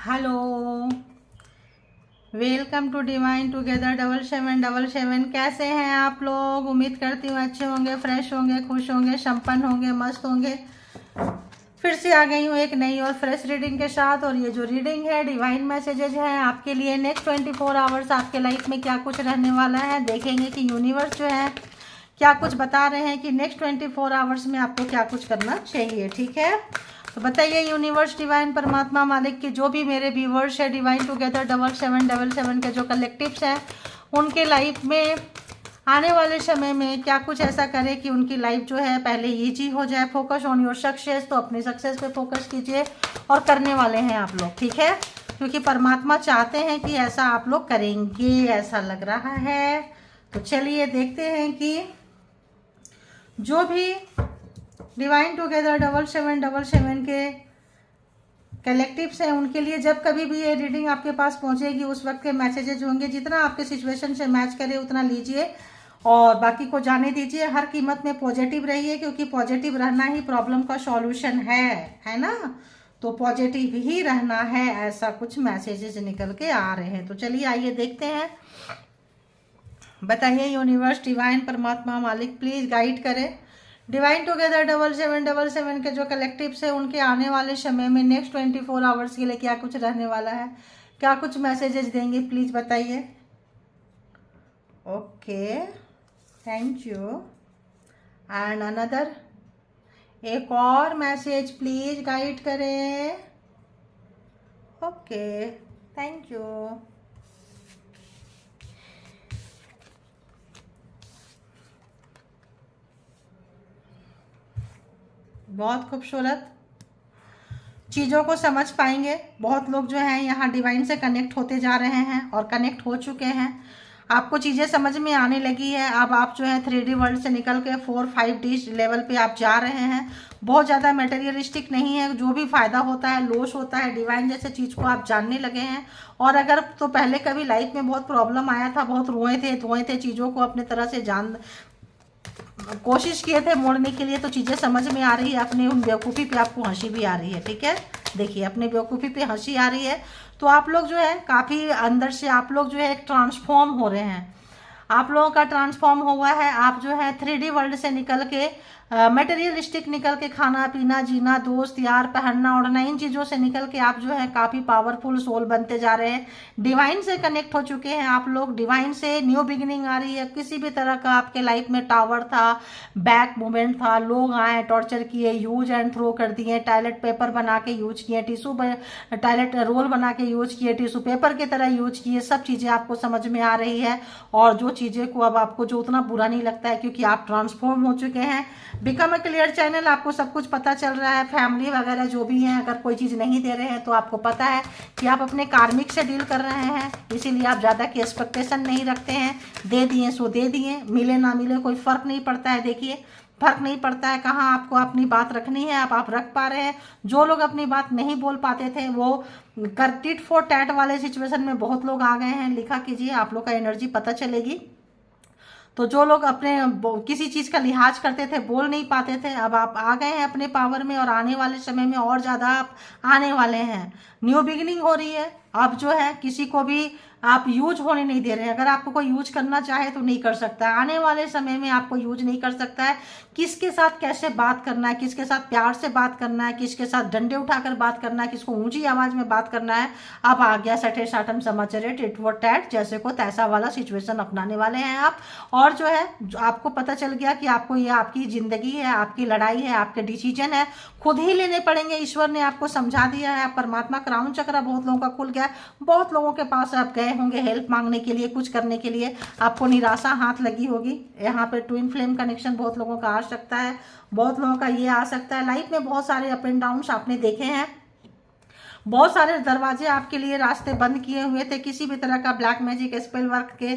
Hello, welcome to divine together 7777। कैसे हैं आप लोग? उम्मीद करती हूँ अच्छे होंगे, फ्रेश होंगे, खुश होंगे, संपन्न होंगे, मस्त होंगे। फिर से आ गई हूँ एक नई और फ्रेश रीडिंग के साथ। और ये जो रीडिंग है, डिवाइन मैसेजेज है आपके लिए। नेक्स्ट 24 आवर्स आपके लाइफ में क्या कुछ रहने वाला है, देखेंगे कि यूनिवर्स जो है क्या कुछ बता रहे हैं कि नेक्स्ट 24 आवर्स में आपको क्या कुछ करना चाहिए। ठीक है, तो बताइए यूनिवर्स, डिवाइन, परमात्मा, मालिक के जो भी मेरे व्यूवर्स है डिवाइन टुगेदर 7777 के जो कलेक्टिव्स हैं, उनके लाइफ में आने वाले समय में क्या कुछ ऐसा करे कि उनकी लाइफ जो है पहले ईजी हो जाए। फोकस ऑन योर सक्सेस, तो अपनी सक्सेस पे फोकस कीजिए और करने वाले हैं आप लोग। ठीक है, क्योंकि परमात्मा चाहते हैं कि ऐसा आप लोग करेंगे, ऐसा लग रहा है। तो चलिए देखते हैं कि जो भी डिवाइन टुगेदर 7777 के कलेक्टिव्स हैं उनके लिए जब कभी भी ये रीडिंग आपके पास पहुंचेगी उस वक्त के मैसेजेज होंगे। जितना आपके सिचुएशन से मैच करे उतना लीजिए और बाकी को जाने दीजिए। हर कीमत में पॉजिटिव रहिए, क्योंकि पॉजिटिव रहना ही प्रॉब्लम का सॉल्यूशन है ना। तो पॉजिटिव ही रहना है, ऐसा कुछ मैसेजेस निकल के आ रहे हैं। तो चलिए आइए देखते हैं। बताइए यूनिवर्स, डिवाइन, परमात्मा, मालिक प्लीज गाइड करें डिवाइन टुगेदर 7777 के जो कलेक्टिव्स है उनके आने वाले समय में नेक्स्ट 24 आवर्स के लिए क्या कुछ रहने वाला है, क्या कुछ मैसेजेस देंगे, प्लीज बताइए। Okay, thank you. And another, एक और मैसेज प्लीज गाइड करें। Okay, thank you. बहुत खूबसूरत, चीज़ों को समझ पाएंगे। बहुत लोग जो हैं यहाँ डिवाइन से कनेक्ट होते जा रहे हैं और कनेक्ट हो चुके हैं। आपको चीज़ें समझ में आने लगी है। अब आप जो है 3D वर्ल्ड से निकल के 4-5D लेवल पे आप जा रहे हैं। बहुत ज़्यादा मटेरियलिस्टिक नहीं है। जो भी फ़ायदा होता है, लॉस होता है, डिवाइन जैसे चीज़ को आप जानने लगे हैं। और अगर तो पहले कभी लाइफ में बहुत प्रॉब्लम आया था, बहुत रोए थे चीज़ों को अपने तरह से कोशिश किए थे मोड़ने के लिए, तो चीज़ें समझ में आ रही है। अपने उन बेवकूफ़ी पे आपको हंसी भी आ रही है। ठीक है, देखिए अपने बेवकूफ़ी पे हंसी आ रही है। तो आप लोग जो है काफ़ी अंदर से आप लोग जो है एक ट्रांसफॉर्म हो रहे हैं। आप लोगों का ट्रांसफॉर्म हुआ है। आप जो है 3D वर्ल्ड से निकल के मटेरियलिस्टिक निकल के खाना पीना, जीना, दोस्त यार, पहनना ओढ़ना, इन चीज़ों से निकल के आप जो है काफ़ी पावरफुल सोल बनते जा रहे हैं। डिवाइन से कनेक्ट हो चुके हैं आप लोग। डिवाइन से न्यू बिगिनिंग आ रही है। किसी भी तरह का आपके लाइफ में टावर था, बैक मूवमेंट था, लोग आए, टॉर्चर किए, यूज एंड थ्रो कर दिए, टॉयलेट पेपर बना के यूज किए, टॉयलेट रोल बना के यूज किए, टिश्यू पेपर की तरह यूज किए, सब चीज़ें आपको समझ में आ रही है। और जो चीज़ें को अब आपको जो उतना बुरा नहीं लगता है, क्योंकि आप ट्रांसफॉर्म हो चुके हैं। बिकम अ क्लियर चैनल, आपको सब कुछ पता चल रहा है। फैमिली वगैरह जो भी हैं, अगर कोई चीज़ नहीं दे रहे हैं तो आपको पता है कि आप अपने कार्मिक से डील कर रहे हैं, इसीलिए आप ज़्यादा की एक्सपेक्टेशन नहीं रखते हैं। दे दिए सो दे दिए, मिले ना मिले कोई फ़र्क नहीं पड़ता है। देखिए फर्क नहीं पड़ता है, कहाँ आपको अपनी बात रखनी है आप रख पा रहे हैं। जो लोग अपनी बात नहीं बोल पाते थे वो टिट फॉर टैट वाले सिचुएशन में बहुत लोग आ गए हैं। लिखा कीजिए, आप लोग का एनर्जी पता चलेगी। तो जो लोग अपने किसी चीज़ का लिहाज करते थे, बोल नहीं पाते थे, अब आप आ गए हैं अपने पावर में। और आने वाले समय में और ज़्यादा आप आने वाले हैं। न्यू बिगिनिंग हो रही है। अब जो है किसी को भी आप यूज होने नहीं दे रहे हैं। अगर आपको कोई यूज करना चाहे तो नहीं कर सकता है। आने वाले समय में आपको यूज नहीं कर सकता है। किसके साथ कैसे बात करना है, किसके साथ प्यार से बात करना है, किसके साथ डंडे उठाकर बात करना है, किसको ऊंची आवाज में बात करना है। अब आ गया सठे साठम समाचार, टिट फॉर टैट, जैसे को तैसा वाला सिचुएशन अपनाने वाले हैं आप। और जो है आपको पता चल गया कि आपको ये आपकी जिंदगी है, आपकी लड़ाई है, आपके डिसीजन है, खुद ही लेने पड़ेंगे। ईश्वर ने आपको समझा दिया है। परमात्मा क्राउन चक्र बहुत लोगों का खुल गया। बहुत लोगों के पास आप गए होंगे हेल्प मांगने के लिए, कुछ करने के लिए, आपको निराशा हाथ लगी होगी। यहाँ पे ट्विन फ्लेम कनेक्शन बहुत लोगों का आ सकता है, बहुत लोगों का ये आ सकता है। लाइफ में बहुत सारे अप एंड डाउन्स आपने देखे हैं। बहुत सारे दरवाजे आपके लिए रास्ते बंद किए हुए थे। किसी भी तरह का ब्लैक मैजिक, स्पेल वर्क के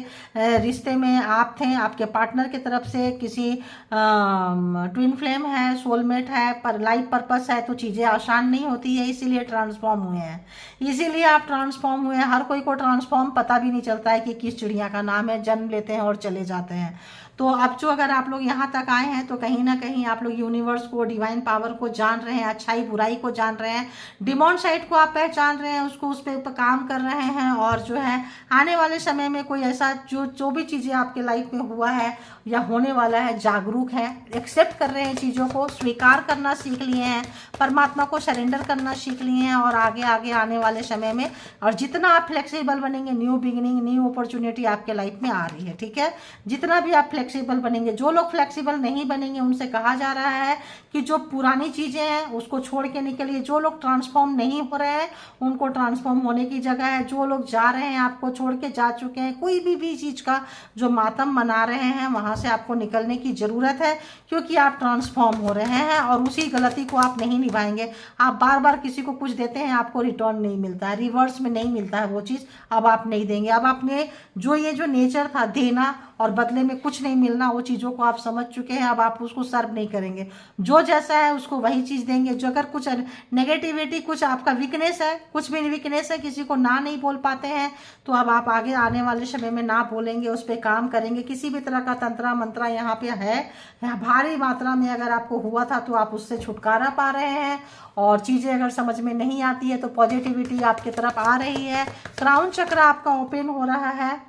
रिश्ते में आप थे, आपके पार्टनर की तरफ से किसी ट्विन फ्लेम है, सोलमेट है, पर लाइफ पर्पस है, तो चीज़ें आसान नहीं होती है। इसीलिए ट्रांसफॉर्म हुए हैं, इसीलिए आप ट्रांसफॉर्म हुए हैं। हर कोई को ट्रांसफॉर्म पता भी नहीं चलता है कि किस चिड़िया का नाम है, जन्म लेते हैं और चले जाते हैं। तो अब जो अगर आप लोग यहाँ तक आए हैं तो कहीं ना कहीं आप लोग यूनिवर्स को, डिवाइन पावर को जान रहे हैं, अच्छाई बुराई को जान रहे हैं, डिमॉन साइड को आप पहचान रहे हैं, उसको उस पर काम कर रहे हैं। और जो है आने वाले समय में कोई ऐसा जो भी चीज़ें आपके लाइफ में हुआ है या होने वाला है, जागरूक है, एक्सेप्ट कर रहे हैं, चीज़ों को स्वीकार करना सीख लिए हैं, परमात्मा को सरेंडर करना सीख लिए हैं। और आगे आगे आने वाले समय में और जितना आप फ्लेक्सिबल बनेंगे, न्यू बिगिनिंग, न्यू अपॉर्चुनिटी आपके लाइफ में आ रही है, ठीक है। जितना भी आप फ्लेक्सिबल बनेंगे, जो लोग फ्लेक्सिबल नहीं बनेंगे उनसे कहा जा रहा है कि जो पुरानी चीज़ें हैं उसको छोड़ के निकलिए। जो लोग ट्रांसफॉर्म नहीं हो रहे हैं उनको ट्रांसफॉर्म होने की जगह है। जो लोग जा रहे हैं, आपको छोड़ के जा चुके हैं, कोई भी चीज़ का जो मातम मना रहे हैं, वहाँ से आपको निकलने की ज़रूरत है, क्योंकि आप ट्रांसफॉर्म हो रहे हैं और उसी गलती को आप नहीं निभाएंगे। आप बार बार किसी को कुछ देते हैं, आपको रिटर्न नहीं मिलता है, रिवर्स में नहीं मिलता है वो चीज़, अब आप नहीं देंगे। अब आपने जो नेचर था देना और बदले में कुछ नहीं मिलना, वो चीज़ों को आप समझ चुके हैं। अब आप उसको सर्व नहीं करेंगे, जो जैसा है उसको वही चीज़ देंगे। जो अगर कुछ नेगेटिविटी, कुछ आपका वीकनेस है, कुछ भी वीकनेस है, किसी को ना नहीं बोल पाते हैं, तो अब आप आगे आने वाले समय में ना बोलेंगे, उस पर काम करेंगे। किसी भी तरह का तंत्रा मंत्रा यहाँ पे है, यहाँ भारी मात्रा में अगर आपको हुआ था तो आप उससे छुटकारा पा रहे हैं। और चीज़ें अगर समझ में नहीं आती है तो पॉजिटिविटी आपकी तरफ आ रही है। क्राउन चक्र आपका ओपन हो रहा है।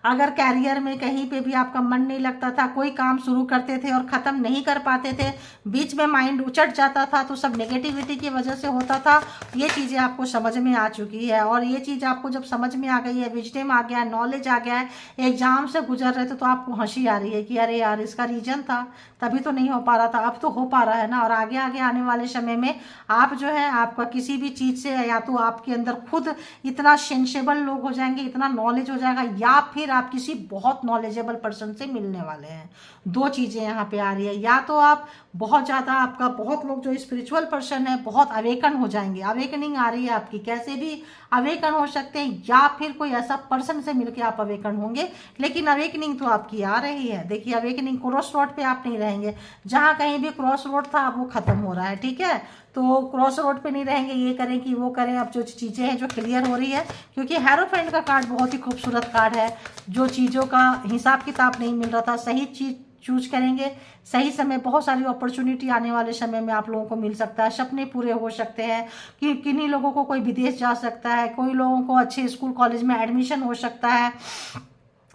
अगर कैरियर में कहीं पे भी आपका मन नहीं लगता था, कोई काम शुरू करते थे और ख़त्म नहीं कर पाते थे, बीच में माइंड उचट जाता था, तो सब नेगेटिविटी की वजह से होता था। ये चीज़ें आपको समझ में आ चुकी है। और ये चीज़ आपको जब समझ में आ गई है, विजडम आ गया है, नॉलेज आ गया है, एग्जाम से गुजर रहे थे तो आपको हंसी आ रही है कि अरे यार इसका रीजन था, तभी तो नहीं हो पा रहा था, अब तो हो पा रहा है ना। और आगे आगे आने वाले समय में आप जो है आपका किसी भी चीज़ से, या तो आपके अंदर खुद इतना सेंसेबल लोग हो जाएंगे, इतना नॉलेज हो जाएगा, या फिर आप किसी बहुत नॉलेजेबल पर्सन से मिलने वाले हैं। दो चीज़ें यहाँ पे आ रही है। या तो आप बहुत ज़्यादा, आपका बहुत लोग जो स्पिरिचुअल पर्सन है बहुत अवेकन हो जाएंगे, अवेकनिंग आ रही है आपकी, कैसे भी अवेकन हो सकते हैं, या फिर कोई ऐसा पर्सन से मिलके आप अवेकन होंगे। लेकिन अवेकनिंग तो आपकी आ रही है। देखिए अवेकनिंग, क्रॉस रोड पे आप नहीं रहेंगे, जहाँ कहीं भी क्रॉस रोड था अब वो खत्म हो रहा है, ठीक है। तो क्रॉस रोड पे नहीं रहेंगे, ये करें कि वो करें। अब जो चीज़ें हैं जो क्लियर हो रही है, क्योंकि हेरोफेंट का कार्ड बहुत ही खूबसूरत कार्ड है। जो चीज़ों का हिसाब किताब नहीं मिल रहा था, सही चीज़ चूज करेंगे, सही समय, बहुत सारी अपॉर्चुनिटी आने वाले समय में आप लोगों को मिल सकता है। सपने पूरे हो सकते हैं कि किन्हीं लोगों को कोई विदेश जा सकता है, कोई लोगों को अच्छे स्कूल कॉलेज में एडमिशन हो सकता है,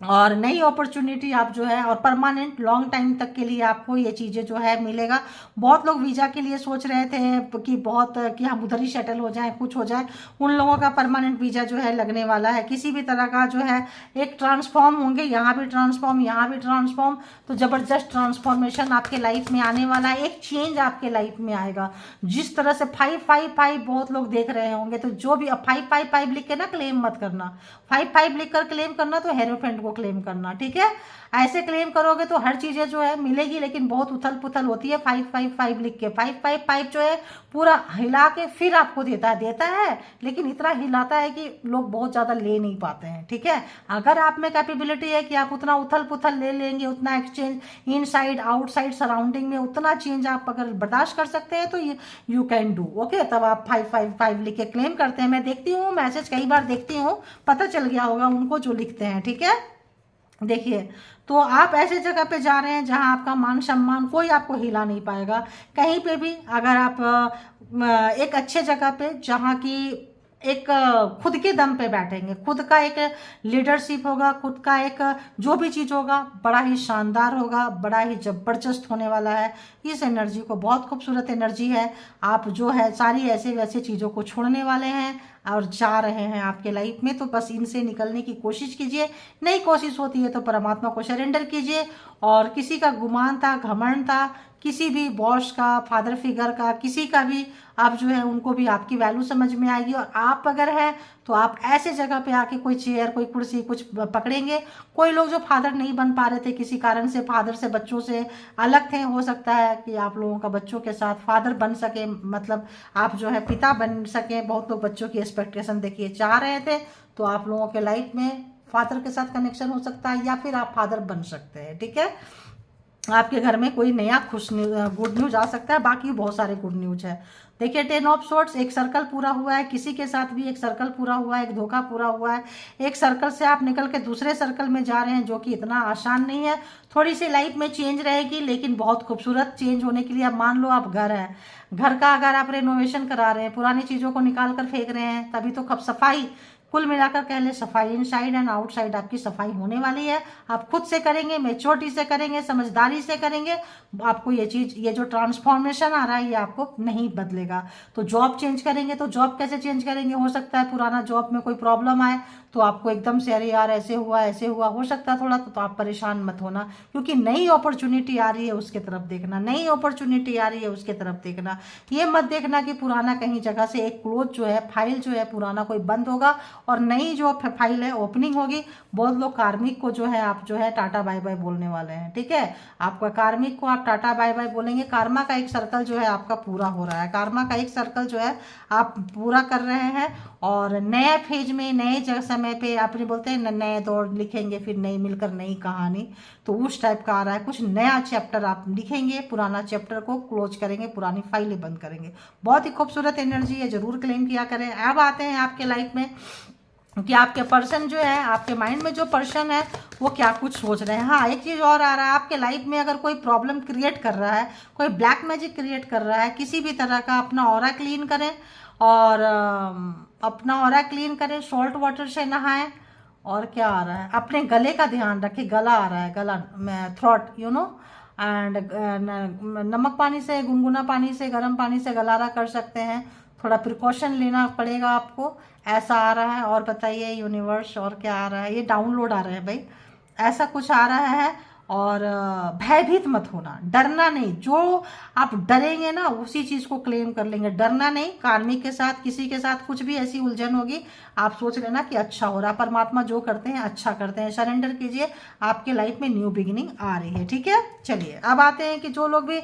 और नई अपॉर्चुनिटी आप जो है, और परमानेंट लॉन्ग टाइम तक के लिए आपको ये चीज़ें जो है मिलेगा। बहुत लोग वीज़ा के लिए सोच रहे थे कि हम उधर ही सेटल हो जाएं, कुछ हो जाए, उन लोगों का परमानेंट वीज़ा जो है लगने वाला है। किसी भी तरह का जो है एक ट्रांसफॉर्म होंगे, यहाँ भी ट्रांसफॉर्म, यहाँ भी ट्रांसफॉर्म, तो ज़बरदस्त ट्रांसफॉर्मेशन आपके लाइफ में आने वाला है। एक चेंज आपके लाइफ में आएगा। जिस तरह से 555 बहुत लोग देख रहे होंगे, तो जो भी 555 लिख के ना क्लेम मत करना, 55 लिख कर क्लेम करना तो हेरोफेंट को क्लेम करना, ठीक है। ऐसे क्लेम करोगे तो हर चीजें जो है मिलेगी, लेकिन बहुत उथल पुथल होती है। 555 लिख के, 555 जो है पूरा हिला के फिर आपको देता है, लेकिन इतना हिलाता है कि लोग बहुत ज्यादा ले नहीं पाते हैं, ठीक है। अगर आप में कैपेबिलिटी है कि आप उतना उथल पुथल ले लेंगे, उतना एक्सचेंज इनसाइड आउटसाइड सराउंडिंग में उतना चेंज आप अगर बर्दाश्त कर सकते हैं तो यू कैन डू, ओके। तब आप 555 लिख के क्लेम करते हैं। मैं देखती हूँ मैसेज, कई बार देखती हूँ, पता चल गया होगा उनको जो लिखते हैं, ठीक है। देखिए, तो आप ऐसे जगह पे जा रहे हैं जहां आपका मान सम्मान कोई आपको हिला नहीं पाएगा। कहीं पे भी अगर आप एक अच्छे जगह पे, जहां की एक खुद के दम पे बैठेंगे, खुद का एक लीडरशिप होगा, खुद का एक जो भी चीज़ होगा बड़ा ही शानदार होगा, बड़ा ही जबरदस्त होने वाला है। इस एनर्जी को, बहुत खूबसूरत एनर्जी है। आप जो है सारी ऐसे वैसे चीज़ों को छोड़ने वाले हैं और जा रहे हैं आपके लाइफ में, तो बस इनसे निकलने की कोशिश कीजिए। नई कोशिश होती है तो परमात्मा को सरेंडर कीजिए। और किसी का गुमान था, घमंड था, किसी भी बॉस का, फादर फिगर का, किसी का भी, आप जो है उनको भी आपकी वैल्यू समझ में आएगी। और आप अगर हैं तो आप ऐसे जगह पे आके कोई चेयर, कोई कुर्सी कुछ पकड़ेंगे। कोई लोग जो फादर नहीं बन पा रहे थे किसी कारण से, फादर से, बच्चों से अलग थे, हो सकता है कि आप लोगों का बच्चों के साथ फादर बन सके, मतलब आप जो है पिता बन सके। बहुत लोग बच्चों की एक्सपेक्टेशन देखिए चाह रहे थे, तो आप लोगों के लाइफ में फादर के साथ कनेक्शन हो सकता है, या फिर आप फादर बन सकते हैं, ठीक है। आपके घर में कोई नया गुड न्यूज आ सकता है। बाकी बहुत सारे गुड न्यूज है। देखिए 10 ऑफ सोर्ट्स, एक सर्कल पूरा हुआ है, किसी के साथ भी एक सर्कल पूरा हुआ है, एक धोखा पूरा हुआ है। एक सर्कल से आप निकल के दूसरे सर्कल में जा रहे हैं, जो कि इतना आसान नहीं है। थोड़ी सी लाइफ में चेंज रहेगी, लेकिन बहुत खूबसूरत चेंज होने के लिए, अब मान लो आप घर है, घर का अगर आप रेनोवेशन करा रहे हैं, पुरानी चीज़ों को निकाल कर फेंक रहे हैं, तभी तो सफाई, कुल मिलाकर कह ले सफाई, इनसाइड एंड आउटसाइड आपकी सफाई होने वाली है। आप खुद से करेंगे, मैच्योरिटी से करेंगे, समझदारी से करेंगे, आपको ये चीज़, ये जो ट्रांसफॉर्मेशन आ रहा है, ये आपको नहीं बदलेगा। तो जॉब चेंज करेंगे, तो जॉब कैसे चेंज करेंगे? हो सकता है पुराना जॉब में कोई प्रॉब्लम आए, तो आपको एकदम से अरे यार ऐसे हुआ ऐसे हुआ, हो सकता है थोड़ा, तो आप परेशान मत होना, क्योंकि नई अपॉर्चुनिटी आ रही है उसके तरफ देखना, नई अपॉर्चुनिटी आ रही है उसके तरफ देखना। ये मत देखना कि पुराना कहीं जगह से एक क्लोज जो है, फाइल जो है पुराना कोई बंद होगा और नई जो फाइल है ओपनिंग होगी। बहुत लोग कार्मिक को जो है आप जो है टाटा बाय बाय बोलने वाले हैं, ठीक है। आपका कार्मिक को आप टाटा बाय बाय बोलेंगे। कार्मा का एक सर्कल जो है आपका पूरा हो रहा है, कार्मा का एक सर्कल जो है आप पूरा कर रहे हैं, और नए फेज में, नए समय पे आपने बोलते हैं नए दौर लिखेंगे, फिर नई मिलकर नई कहानी, तो उस टाइप का आ रहा है। कुछ नया चैप्टर आप लिखेंगे, पुराना चैप्टर को क्लोज करेंगे, पुरानी फाइलें बंद करेंगे। बहुत ही खूबसूरत एनर्जी है, जरूर क्लेम किया करें। अब आते हैं आपके लाइफ में कि आपके पर्सन जो है, आपके माइंड में जो पर्सन है वो क्या कुछ सोच रहे हैं। हाँ, एक चीज़ और आ रहा है आपके लाइफ में, अगर कोई प्रॉब्लम क्रिएट कर रहा है, कोई ब्लैक मैजिक क्रिएट कर रहा है किसी भी तरह का, अपना ऑरा क्लीन करें, और अपना ऑरा क्लीन करें, सॉल्ट वाटर से नहाएं। और क्या आ रहा है, अपने गले का ध्यान रखें, गला आ रहा है, गला, थ्रॉट, यू नो, एंड नमक पानी से, गुनगुना पानी से, गर्म पानी से गलारा कर सकते हैं। थोड़ा प्रिकॉशन लेना पड़ेगा आपको, ऐसा आ रहा है। और बताइए यूनिवर्स, और क्या आ रहा है? ये डाउनलोड आ रहा है भाई, ऐसा कुछ आ रहा है। और भयभीत मत होना, डरना नहीं। जो आप डरेंगे ना उसी चीज़ को क्लेम कर लेंगे, डरना नहीं। कार्मिक के साथ, किसी के साथ कुछ भी ऐसी उलझन होगी, आप सोच लेना कि अच्छा हो रहा, परमात्मा जो करते हैं अच्छा करते हैं। सरेंडर कीजिए, आपके लाइफ में न्यू बिगिनिंग आ रही है, ठीक है। चलिए अब आते हैं कि जो लोग भी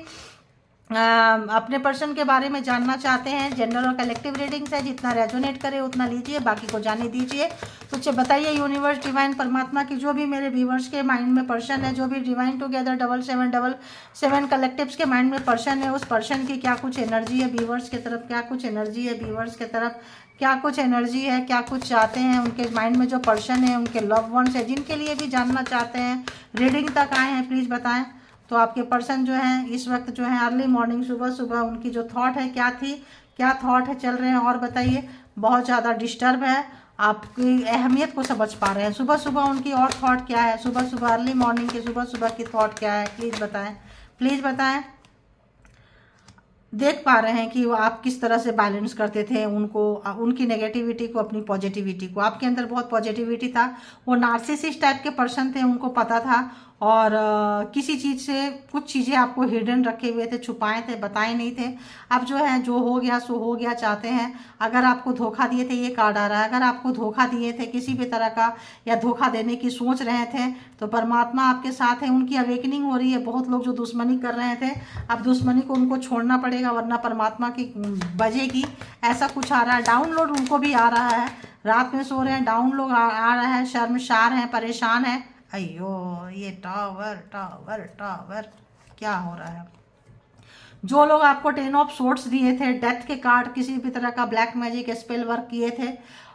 अपने पर्सन के बारे में जानना चाहते हैं, जनरल और कलेक्टिव रीडिंग्स है, जितना रेजोनेट करे उतना लीजिए, बाकी को जाने दीजिए। तो बताइए यूनिवर्स, डिवाइन, परमात्मा की जो भी मेरे व्यूवर्स के माइंड में पर्सन है, जो भी डिवाइन टुगेदर 7777 कलेक्टिव्स के माइंड में पर्सन है, उस पर्सन की क्या कुछ एनर्जी है व्यूवर्स की तरफ, क्या कुछ एनर्जी है व्यूवर्स की तरफ, क्या कुछ एनर्जी है, क्या कुछ चाहते हैं उनके माइंड में जो पर्सन है, उनके लव वंस है, जिनके लिए भी जानना चाहते हैं, रीडिंग तक आए हैं, प्लीज़ बताएं। तो आपके पर्सन जो हैं इस वक्त जो है अर्ली मॉर्निंग, सुबह सुबह उनकी जो थॉट है क्या थी, क्या थॉट है चल रहे हैं, और बताइए। बहुत ज़्यादा डिस्टर्ब है, आपकी अहमियत को समझ पा रहे हैं। सुबह सुबह उनकी और थॉट क्या है, सुबह सुबह अर्ली मॉर्निंग की सुबह सुबह की थॉट क्या है, प्लीज़ बताएं, प्लीज़ बताएं। देख पा रहे हैं कि वो आप किस तरह से बैलेंस करते थे उनको, उनकी नेगेटिविटी को, अपनी पॉजिटिविटी को। आपके अंदर बहुत पॉजिटिविटी था, वो नार्सिसिस्ट टाइप के पर्सन थे, उनको पता था। और किसी चीज़ से कुछ चीज़ें आपको हिडन रखे हुए थे, छुपाए थे, बताए नहीं थे। अब जो है जो हो गया सो हो गया चाहते हैं। अगर आपको धोखा दिए थे, ये कार्ड आ रहा है, अगर आपको धोखा दिए थे किसी भी तरह का, या धोखा देने की सोच रहे थे, तो परमात्मा आपके साथ है, उनकी अवेकनिंग हो रही है। बहुत लोग जो दुश्मनी कर रहे थे, अब दुश्मनी को उनको छोड़ना पड़ेगा, वरना परमात्मा की बजेगी, ऐसा कुछ आ रहा है। डाउनलोड उनको भी आ रहा है, रात में सो रहे हैं, डाउनलोड आ रहा है, शर्मसार हैं, परेशान हैं। अयो ये टावर टावर टावर, क्या हो रहा है? जो लोग आपको 10 ऑफ सोर्ट्स दिए थे, डेथ के कार्ड, किसी भी तरह का ब्लैक मैजिक स्पेल वर्क किए थे,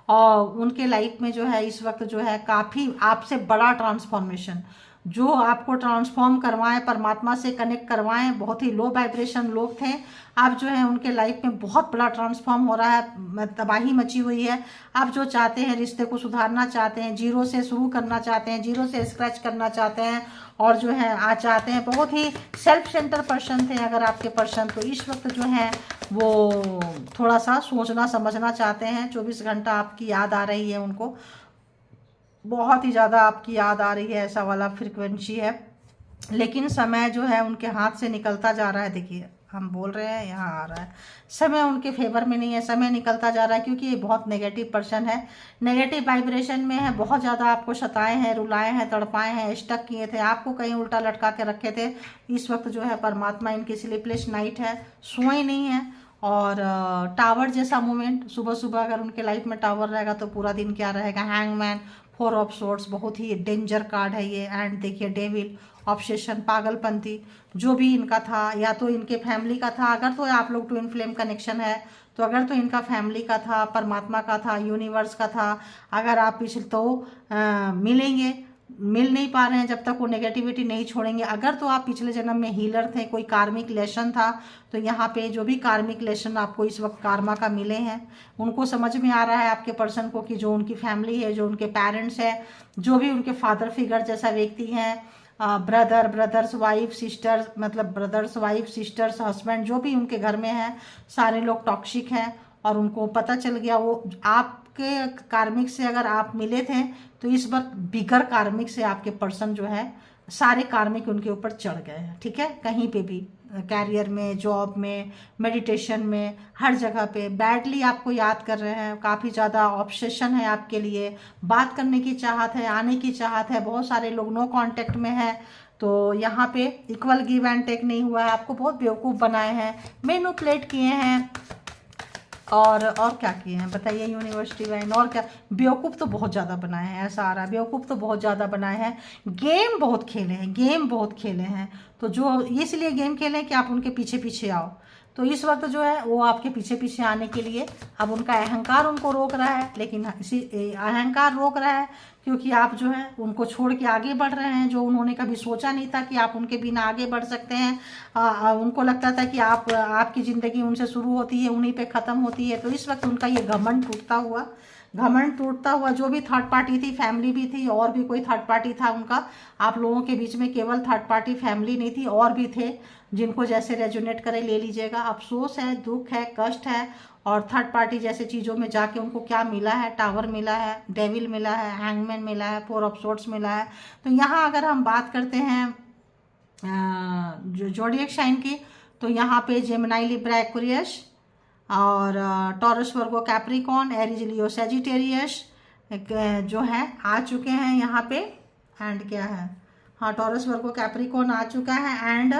और उनके लाइफ में जो है इस वक्त जो है काफ़ी आपसे बड़ा ट्रांसफॉर्मेशन, जो आपको ट्रांसफॉर्म करवाएं, परमात्मा से कनेक्ट करवाएं। बहुत ही लो वाइब्रेशन लोग थे, आप जो है उनके लाइफ में बहुत बड़ा ट्रांसफॉर्म हो रहा है, तबाही मची हुई है। आप जो चाहते हैं, रिश्ते को सुधारना चाहते हैं, जीरो से शुरू करना चाहते हैं, जीरो से स्क्रैच करना चाहते हैं, और जो है आज चाहते हैं, बहुत ही सेल्फ सेंटर पर्सन थे अगर आपके पर्सन, तो इस वक्त जो है वो थोड़ा सा सोचना समझना चाहते हैं। 24 घंटा आपकी याद आ रही है उनको, बहुत ही ज़्यादा आपकी याद आ रही है, ऐसा वाला फ्रिक्वेंसी है। लेकिन समय जो है उनके हाथ से निकलता जा रहा है। देखिए हम बोल रहे हैं, यहाँ आ रहा है, समय उनके फेवर में नहीं है, समय निकलता जा रहा है, क्योंकि ये बहुत नेगेटिव पर्सन है, नेगेटिव वाइब्रेशन में है, बहुत ज़्यादा आपको सताए हैं, रुलाए हैं, तड़पाए हैं, स्टक किए थे, आपको कहीं उल्टा लटका के रखे थे। इस वक्त जो है परमात्मा, इनकी स्लीपलेस नाइट है, सोए नहीं है। और टावर जैसा मोमेंट, सुबह सुबह अगर उनके लाइफ में टावर रहेगा तो पूरा दिन क्या रहेगा, हैंगमैन, 4 ऑफ सोर्ट्स, बहुत ही डेंजर कार्ड है ये। एंड देखिए डेविल, ऑब्सेशन, पागलपंती, जो भी इनका था, या तो इनके फैमिली का था, अगर तो आप लोग ट्विन फ्लेम कनेक्शन है तो अगर तो इनका फैमिली का था, परमात्मा का था, यूनिवर्स का था। अगर आप पिछले तो मिलेंगे, मिल नहीं पा रहे हैं जब तक वो नेगेटिविटी नहीं छोड़ेंगे। अगर तो आप पिछले जन्म में हीलर थे, कोई कार्मिक लेसन था, तो यहाँ पे जो भी कार्मिक लेसन आपको इस वक्त कार्मा का मिले हैं, उनको समझ में आ रहा है आपके पर्सन को कि जो उनकी फैमिली है, जो उनके पेरेंट्स है, जो भी उनके फादर फिगर जैसा व्यक्ति हैं, ब्रदर्स वाइफ सिस्टर्स, मतलब ब्रदर्स वाइफ सिस्टर्स हस्बैंड, जो भी उनके घर में है, सारे लोग टॉक्सिक हैं। और उनको पता चल गया, वो आपके कार्मिक से अगर आप मिले थे तो इस वक्त बिगर कार्मिक से आपके पर्सन जो है, सारे कार्मिक उनके ऊपर चढ़ गए हैं। ठीक है, कहीं पे भी, कैरियर में, जॉब में, मेडिटेशन में, हर जगह पे बैडली आपको याद कर रहे हैं। काफ़ी ज़्यादा ऑब्सेशन है आपके लिए, बात करने की चाहत है, आने की चाहत है। बहुत सारे लोग नो कांटेक्ट में है, तो यहाँ पे इक्वल गिव एंड टेक नहीं हुआ है, आपको बहुत बेवकूफ़ बनाए हैं, मैनिपुलेट किए हैं, और क्या किए हैं बताइए यूनिवर्सिटी वाइन, और क्या बेवकूफ़ तो बहुत ज़्यादा बनाए हैं, ऐसा आ रहा है बेवकूफ़ तो बहुत ज़्यादा बनाए हैं। गेम बहुत खेले हैं, गेम बहुत खेले हैं, तो जो इसलिए गेम खेले हैं कि आप उनके पीछे पीछे आओ। तो इस वक्त जो है वो आपके पीछे पीछे आने के लिए, अब उनका अहंकार उनको रोक रहा है, लेकिन इसी अहंकार रोक रहा है क्योंकि आप जो है उनको छोड़ के आगे बढ़ रहे हैं, जो उन्होंने कभी सोचा नहीं था कि आप उनके बिना आगे बढ़ सकते हैं। उनको लगता था कि आपकी ज़िंदगी उनसे शुरू होती है, उन्हीं पे ख़त्म होती है। तो इस वक्त उनका ये घमंड टूटता हुआ, जो भी थर्ड पार्टी थी, फैमिली भी थी और भी कोई थर्ड पार्टी था उनका, आप लोगों के बीच में केवल थर्ड पार्टी फैमिली नहीं थी, और भी थे, जिनको जैसे रेजोनेट करे ले लीजिएगा। अफसोस है, दुख है, कष्ट है, और थर्ड पार्टी जैसे चीज़ों में जाके उनको क्या मिला है, टावर मिला है, डेविल मिला है, हैंगमैन मिला है, फोर ऑफ सोर्ड्स मिला है। तो यहाँ अगर हम बात करते हैं जो ज़ोडिएक साइन की, तो यहाँ पे जेमिनी, लिब्रा, एक्वेरियस, और टॉरस, वर्गो, कैप्रिकॉर्न, एरीज, लियो, सैजिटेरियस जो है आ चुके हैं यहाँ पे। एंड क्या है, हाँ, टॉरस, वर्गो, कैप्रिकॉर्न आ चुका है, एंड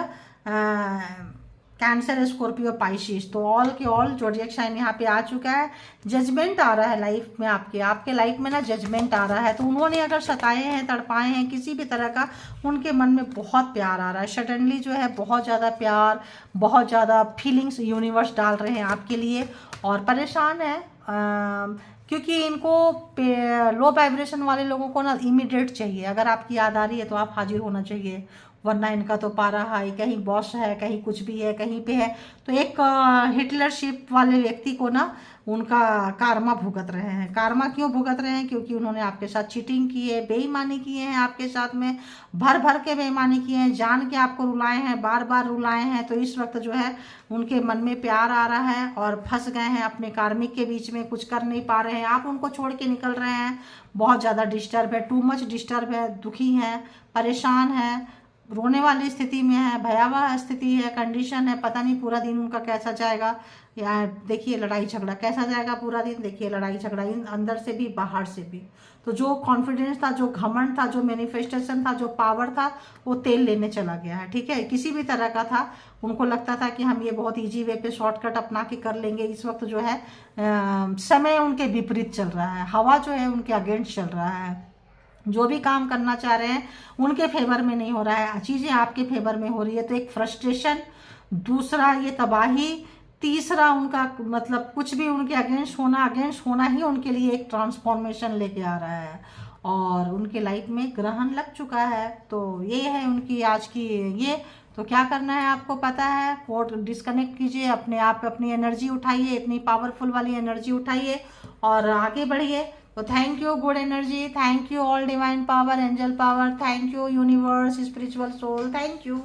कैंसर, स्कॉर्पियो, पाइसिस, तो ऑल के ऑल ज़ोडिएक साइन यहाँ पे आ चुका है। जजमेंट आ रहा है लाइफ में, आपके लाइफ में ना जजमेंट आ रहा है। तो उन्होंने अगर सताए हैं, तड़पाए हैं किसी भी तरह का, उनके मन में बहुत प्यार आ रहा है सडनली, जो है बहुत ज़्यादा प्यार, बहुत ज़्यादा फीलिंग्स यूनिवर्स डाल रहे हैं आपके लिए, और परेशान है क्योंकि इनको लो वाइब्रेशन वाले लोगों को ना इमीडिएट चाहिए। अगर आपकी याद आ रही है तो आप हाजिर होना चाहिए, वरना इनका तो पारा हाई, कहीं बॉस है, कहीं कुछ भी है, कहीं पे है। तो एक हिटलरशिप वाले व्यक्ति को ना उनका कारमा भुगत रहे हैं। कारमा क्यों भुगत रहे हैं? क्योंकि उन्होंने आपके साथ चीटिंग की है, बेईमानी किए हैं, आपके साथ में भर भर के बेईमानी किए हैं, जान के आपको रुलाए हैं, बार बार रुलाए हैं। तो इस वक्त जो है उनके मन में प्यार आ रहा है और फंस गए हैं अपने कार्मिक के बीच में, कुछ कर नहीं पा रहे हैं, आप उनको छोड़ के निकल रहे हैं। बहुत ज़्यादा डिस्टर्ब है, टू मच डिस्टर्ब है, दुखी हैं, परेशान है, रोने वाली स्थिति में है, भयावह स्थिति है, कंडीशन है। पता नहीं पूरा दिन उनका कैसा जाएगा। या देखिए लड़ाई झगड़ा कैसा जाएगा पूरा दिन, देखिए लड़ाई झगड़ा अंदर से भी बाहर से भी। तो जो कॉन्फिडेंस था, जो घमंड था, जो मैनिफेस्टेशन था, जो पावर था, वो तेल लेने चला गया है। ठीक है, किसी भी तरह का था, उनको लगता था कि हम ये बहुत इजी वे पे शॉर्टकट अपना के कर लेंगे। इस वक्त जो है समय उनके विपरीत चल रहा है, हवा जो है उनके अगेंस्ट चल रहा है। जो भी काम करना चाह रहे हैं उनके फेवर में नहीं हो रहा है, चीज़ें आपके फेवर में हो रही है। तो एक फ्रस्ट्रेशन, दूसरा ये तबाही, तीसरा उनका मतलब कुछ भी उनके अगेंस्ट होना ही उनके लिए एक ट्रांसफॉर्मेशन लेके आ रहा है। और उनके लाइफ में ग्रहण लग चुका है। तो ये है उनकी आज की ये। तो क्या करना है आपको पता है, कोड डिस्कनेक्ट कीजिए, अपने आप अपनी एनर्जी उठाइए, इतनी पावरफुल वाली एनर्जी उठाइए और आगे बढ़िए। तो thank you good energy, thank you all divine power, angel power, thank you universe, spiritual soul, thank you.